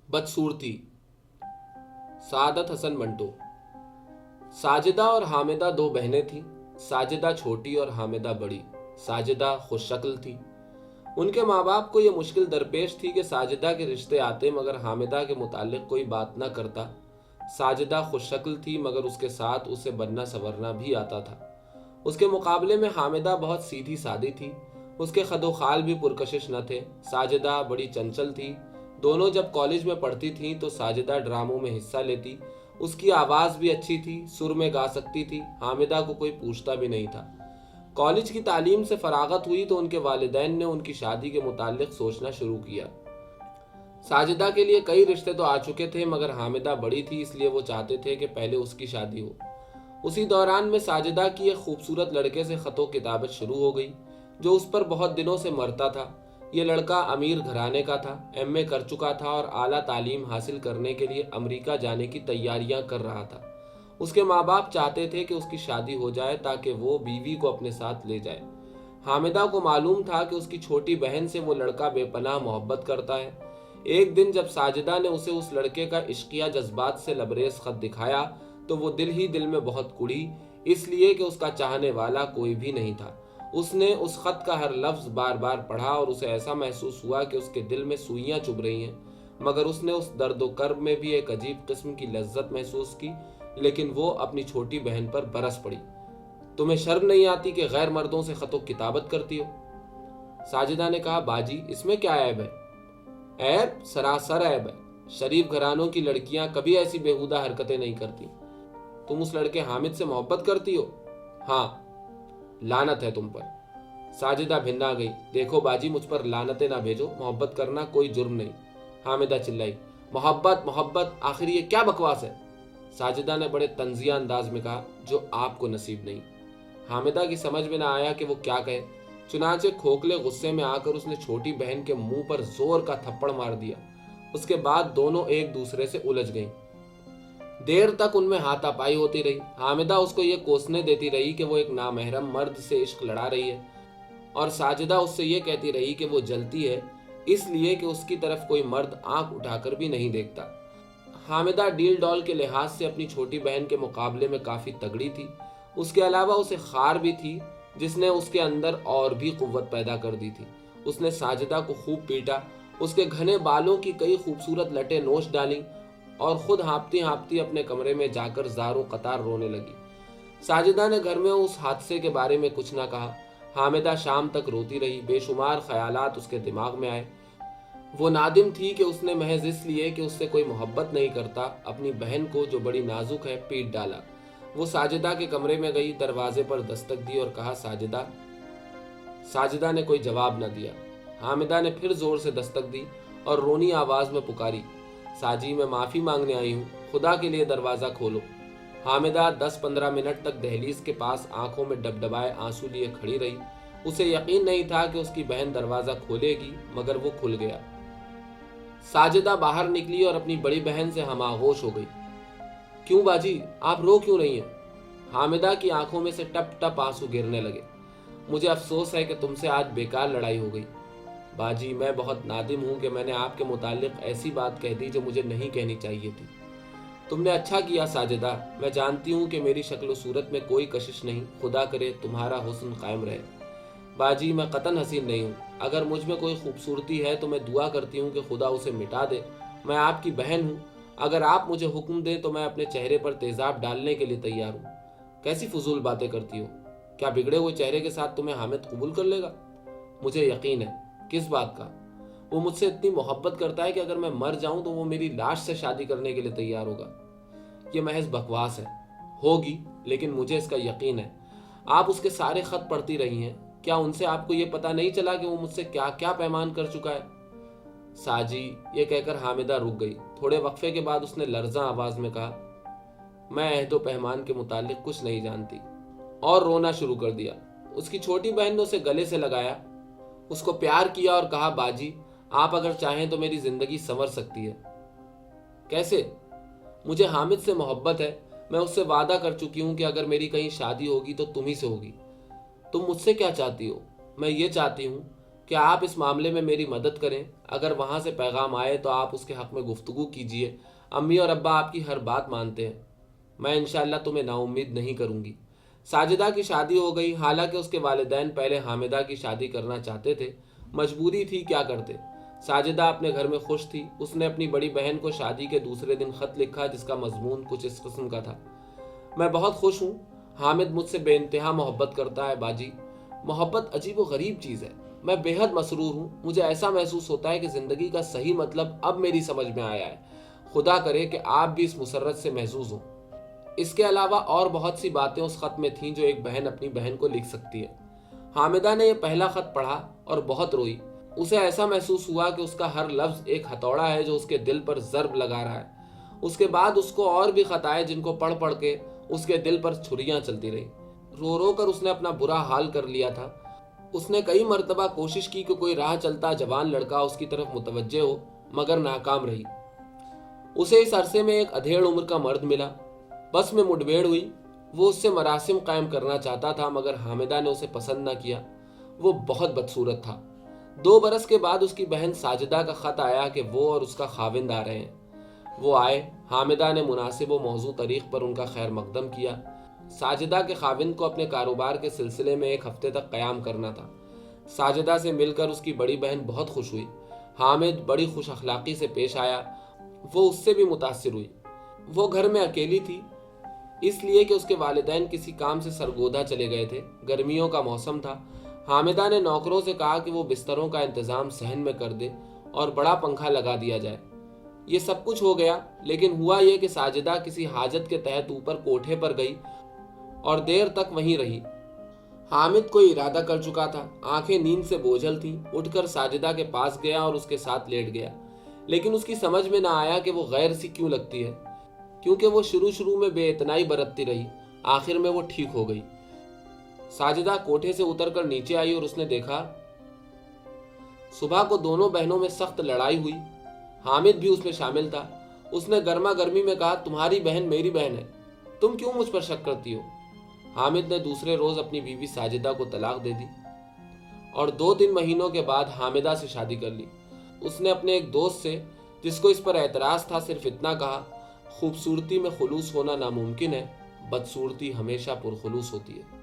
बदसूरती। सआदत हसन मंटो। साजिदा और हामिदा दो बहनें थीं। साजिदा छोटी और हामिदा बड़ी। साजिदा खुशशक्ल थी। उनके माँ बाप को यह मुश्किल दरपेश थी कि साजिदा के रिश्ते आते मगर हामिदा के मुतालिक कोई बात न करता। साजिदा खुशशक्ल थी मगर उसके साथ उसे बनना संवरना भी आता था। उसके मुकाबले में हामिदा बहुत सीधी सादी थी। उसके खदोखाल भी पुरकशिश न थे। साजिदा बड़ी चंचल थी। दोनों जब कॉलेज में पढ़ती थीं तो साजिदा ड्रामों में हिस्सा लेती। उसकी आवाज़ भी अच्छी थी, सुर में गा सकती थी। हामिदा को कोई पूछता भी नहीं था। कॉलेज की तालीम से फरागत हुई तो उनके वालिदैन ने उनकी शादी के मुतालिक सोचना शुरू किया। साजिदा के लिए कई रिश्ते तो आ चुके थे मगर हामिदा बड़ी थी इसलिए वो चाहते थे कि पहले उसकी शादी हो। उसी दौरान में साजिदा की एक खूबसूरत लड़के से खतो किताबत शुरू हो गई जो उस पर बहुत दिनों से मरता था। ये लड़का अमीर घराने का था, एमए कर चुका था और आला तालीम हासिल करने के लिए अमेरिका जाने की तैयारियां कर रहा था। उसके माँ बाप चाहते थे कि उसकी शादी हो जाए ताकि वो बीवी को अपने साथ ले जाए। हामिदा को मालूम था कि उसकी छोटी बहन से वो लड़का बेपनाह मोहब्बत करता है। एक दिन जब साजिदा ने उसे उस लड़के का इश्किया जज्बात से लबरेज खत दिखाया तो वो दिल ही दिल में बहुत कुढ़ी, इसलिए कि उसका चाहने वाला कोई भी नहीं था। उसने उस खत का हर लफ्ज बार बार पढ़ा और उसे ऐसा महसूस हुआ कि उसके दिल में सुइयां चुभ रही हैं। मगर उसने उस दर्द व कर्ब में भी एक अजीब किस्म की लज्जत महसूस की। लेकिन वो अपनी छोटी बहन पर बरस पड़ी। तुम्हें शर्म नहीं आती कि गैर मर्दों से खतो किताबत करती हो? साजिदा ने कहा, बाजी इसमें क्या ऐब है? ऐब सरासर ऐब है। शरीफ घरानों की लड़कियां कभी ऐसी बेहुदा हरकतें नहीं करती। तुम उस लड़के हामिद से मोहब्बत करती हो? हाँ। लानत है तुम पर। साजिदा भिन्ना गई। देखो बाजी, मुझ पर लानतें ना भेजो। मोहब्बत करना कोई जुर्म नहीं। हामिदा चिल्लाई, मोहब्बत मोहब्बत, आखिर ये क्या बकवास है? साजिदा ने बड़े तंजिया अंदाज में कहा, जो आपको नसीब नहीं। हामिदा की समझ में ना आया कि वो क्या कहे। चुनाचे खोखले गुस्से में आकर उसने छोटी बहन के मुंह पर जोर का थप्पड़ मार दिया। उसके बाद दोनों एक दूसरे से उलझ गईं। देर तक उनमें हाथापाई होती रही। हामिदा उसको ये कोसने देती रही कि वो एक नामहरम मर्द से इश्क लड़ा रही है और साजिदा उससे ये कहती रही कि वो जलती है इसलिए कि उसकी तरफ कोई मर्द आंख उठाकर भी नहीं देखता। हामिदा डील डॉल के लिहाज से अपनी छोटी बहन के मुकाबले में काफ़ी तगड़ी थी। उसके अलावा उसे खार भी थी जिसने उसके अंदर और भी कुव्वत पैदा कर दी थी। उसने साजिदा को खूब पीटा, उसके घने बालों की कई खूबसूरत लटें नोच डाली और खुद हाँपती हाँपती अपने कमरे में जाकर ज़ारो कतार रोने लगी। साजिदा ने घर में उस हादसे के बारे में कुछ ना कहा। हामिदा शाम तक रोती रही। बेशुमार ख्यालात उसके दिमाग में आए। वो नादिम थी कि उसने महज इसलिए कि उससे कोई मोहब्बत नहीं करता अपनी बहन को, जो बड़ी नाजुक है, पीट डाला। वो साजिदा के कमरे में गई, दरवाजे पर दस्तक दी और कहा, साजिदा। साजिदा ने कोई जवाब न दिया। हामिदा ने फिर जोर से दस्तक दी और रोनी आवाज में पुकारी, साजी मैं माफ़ी मांगने आई हूँ, खुदा के लिए दरवाज़ा खोलो। हामिदा 10-15 मिनट तक दहलीज के पास आंखों में डबडबाए आंसू लिए खड़ी रही। उसे यकीन नहीं था कि उसकी बहन दरवाज़ा खोलेगी, मगर वो खुल गया। साजिदा बाहर निकली और अपनी बड़ी बहन से हमाहोश हो गई। क्यों बाजी, आप रो क्यों रही हैं? हामिदा की आंखों में से टप टप आंसू गिरने लगे। मुझे अफसोस है कि तुमसे आज बेकार लड़ाई हो गई। बाजी मैं बहुत नादिम हूँ कि मैंने आपके मुतालिक ऐसी बात कह दी जो मुझे नहीं कहनी चाहिए थी। तुमने अच्छा किया साजिदा। मैं जानती हूँ कि मेरी शक्ल सूरत में कोई कशिश नहीं, खुदा करे तुम्हारा हुस्न कायम रहे। बाजी मैं कतन हसीन नहीं हूँ। अगर मुझ में कोई खूबसूरती है तो मैं दुआ करती हूँ कि खुदा उसे मिटा दे। मैं आपकी बहन हूँ। अगर आप मुझे हुक्म दें तो मैं अपने चेहरे पर तेजाब डालने के लिए तैयार हूँ। कैसी फजूल बातें करती हो? क्या बिगड़े हुए चेहरे के साथ तुम्हें हामिद कबूल कर लेगा? मुझे यकीन है। किस बात का? वो मुझसे इतनी मोहब्बत करता है कि अगर मैं मर जाऊं तो वो मेरी लाश से शादी करने के लिए तैयार होगा। ये महज बकवास है। होगी, लेकिन मुझे इसका यकीन है। आप उसके सारे खत पढ़ती रही हैं। क्या उनसे आपको ये पता नहीं चला कि वो मुझसे क्या क्या पैमान कर चुका है? साजी, ये कहकर हामिदा रुक गई। थोड़े वक्फे के बाद उसने लर्जा आवाज में कहा, मैं अहदो पैमान के मुतालिक कुछ नहीं जानती, और रोना शुरू कर दिया। उसकी छोटी बहन ने उसे गले से लगाया, उसको प्यार किया और कहा, बाजी आप अगर चाहें तो मेरी जिंदगी संवर सकती है। कैसे? मुझे हामिद से मोहब्बत है। मैं उससे वादा कर चुकी हूं कि अगर मेरी कहीं शादी होगी तो तुम ही से होगी। तुम मुझसे क्या चाहती हो? मैं ये चाहती हूँ کہ آپ اس معاملے میں میری مدد کریں، اگر وہاں سے پیغام آئے تو آپ اس کے حق میں گفتگو کیجئے، امی اور ابا آپ کی ہر بات مانتے ہیں، میں انشاءاللہ تمہیں نا امید نہیں کروں گی۔ ساجدہ کی شادی ہو گئی، حالانکہ اس کے والدین پہلے حامدہ کی شادی کرنا چاہتے تھے، مجبوری تھی، کیا کرتے۔ ساجدہ اپنے گھر میں خوش تھی۔ اس نے اپنی بڑی بہن کو شادی کے دوسرے دن خط لکھا جس کا مضمون کچھ اس قسم کا تھا: میں بہت خوش ہوں، حامد مجھ سے بے انتہا محبت کرتا ہے باجی۔ محبت عجیب و غریب چیز ہے، میں بے حد مسرور ہوں، مجھے ایسا محسوس ہوتا ہے کہ زندگی کا صحیح مطلب اب میری سمجھ میں آیا ہے، خدا کرے کہ آپ بھی اس مسرت سے محظوظ ہوں۔ اس کے علاوہ اور بہت سی باتیں اس خط میں تھیں جو ایک بہن اپنی بہن کو لکھ سکتی ہے۔ حامدہ نے یہ پہلا خط پڑھا اور بہت روئی۔ اسے ایسا محسوس ہوا کہ اس کا ہر لفظ ایک ہتھوڑا ہے جو اس کے دل پر ضرب لگا رہا ہے۔ اس کے بعد اس کو اور بھی خط آئے جن کو پڑھ پڑھ کے اس کے دل پر چھریاں چلتی رہی۔ رو رو کر اس نے اپنا برا حال کر لیا تھا۔ اس نے کئی مرتبہ کوشش کی کہ کوئی راہ چلتا جوان لڑکا اس کی طرف متوجہ ہو، مگر ناکام رہی۔ اسے اس عرصے میں ایک ادھیڑ عمر کا مرد ملا، بس میں مڈبھیڑ ہوئی۔ وہ اس سے مراسم قائم کرنا چاہتا تھا، مگر حامدہ نے اسے پسند نہ کیا۔ وہ بہت بدصورت تھا۔ 2 برس کے بعد اس کی بہن ساجدہ کا خط آیا کہ وہ اور اس کا خاوند آ رہے ہیں۔ وہ آئے۔ حامدہ نے مناسب و موزوں طریق پر ان کا خیر مقدم کیا۔ ساجدہ کے خاوند کو اپنے کاروبار کے سلسلے میں 1 ہفتے تک قیام کرنا تھا۔ ساجدہ سے مل کر اس کی بڑی بہن بہت خوش ہوئی۔ حامد بڑی خوش اخلاقی سے پیش آیا، وہ اس سے بھی متاثر ہوئی۔ وہ گھر میں اکیلی تھی، اس لیے کہ اس کے والدین کسی کام سے سرگودا چلے گئے تھے۔ گرمیوں کا موسم تھا۔ حامدہ نے نوکروں سے کہا کہ وہ بستروں کا انتظام صحن میں کر دے اور بڑا پنکھا لگا دیا جائے۔ یہ سب کچھ ہو گیا، لیکن ہوا یہ کہ ساجدہ کسی حاجت کے تحت اوپر کوٹھے پر گئی اور دیر تک وہیں رہی۔ حامد کوئی ارادہ کر چکا تھا، آنکھیں نیند سے بوجھل تھیں، اٹھ کر ساجدہ کے پاس گیا اور اس کے ساتھ لیٹ گیا، لیکن اس کی سمجھ میں نہ آیا کہ وہ غیر سی کیوں لگتی ہے، کیونکہ وہ شروع میں بے اتنائی برتتی رہی، آخر میں وہ ٹھیک ہو گئی۔ ساجدہ کوٹھے سے اتر کر نیچے آئی اور اس نے دیکھا صبح کو دونوں بہنوں میں سخت لڑائی ہوئی۔ حامد بھی اس میں شامل تھا۔ اس نے گرما گرمی میں کہا، تمہاری بہن میری بہن ہے، تم کیوں مجھ پر شک کرتی ہو؟ حامد نے دوسرے روز اپنی بیوی ساجدہ کو طلاق دے دی اور 2-3 مہینوں کے بعد حامدہ سے شادی کر لی۔ اس نے اپنے ایک دوست سے جس کو اس پر اعتراض تھا صرف اتنا کہا، خوبصورتی میں خلوص ہونا ناممکن ہے، بدصورتی ہمیشہ پرخلوص ہوتی ہے۔